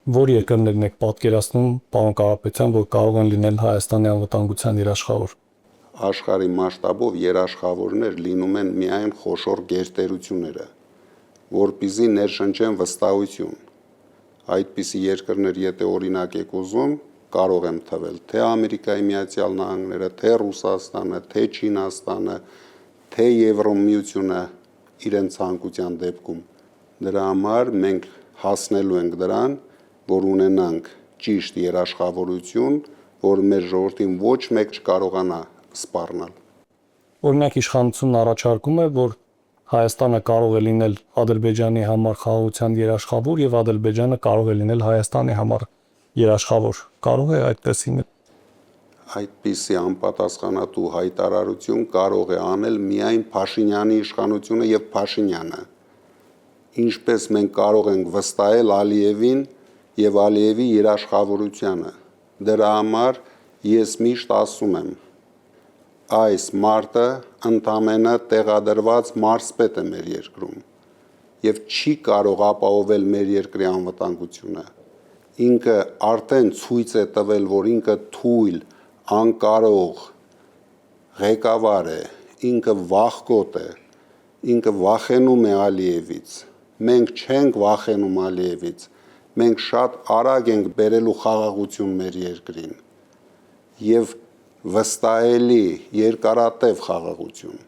Որ երկրներն եք պատկերացնում, պարոն Կարապետյան, որ կարող են լինել Հայաստանի անվտանգության երաշխավոր։ Աշխարհի մասշտաբով երաշխավորներ լինում են միայն խոշոր գերտերությունները, որպեսզի ներշնչեն վստահություն։ Այդպիսի երկրներ, եթե օրինակ եք ուզում, կարող եմ թվել թե Ամերիկայի Միացյալ Նահանգները, թե Ռուսաստանը, թե Չինաստանը, թե Եվրամիությունը իրենց ցանկության դեպքում։ Դրա համար մենք հասնելու ենք դրան, որ ունենանք ճիշտ երաշխավորություն, որ մեր ժողովրդին ոչ մեկ չկարողանա սպառնալ։ Օրինակ իշխանությունն առաջարկում է, որ Հայաստանը կարող է լինել Ադրբեջանի համար խաղաղության երաշխավոր եւ Ադրբեջանը կարող է լինել Հայաստանի համար երաշխավոր։ Կարող է այդպես լինել։ Այդպիսի անպատասխանատու հայտարարություն կարող է անել միայն Փաշինյանի իշխանությունը եւ Փաշինյանը։ Ինչպես մենք կարող ենք վստահել Ալիևին եւ Ալիևի երաշխավորությանը։ Դրա համար ես միշտ ասում եմ, այս մարտը ընդամենը տեղադրված մարզպետ է մեր երկրում եւ չի կարող ապահովել մեր երկրի անվտանգությունը։ Ինքը արդեն ցույց է տվել, որ ինքը թույլ, անկարող ղեկավար է, ինքը վախկոտ է, ինքը վախենում է Ալիևից։ Մենք չենք վախենում Ալիևից, մենք շատ արագ ենք բերելու խաղաղություն մեր երկրին եւ վստահելի երկարատև խաղաղություն։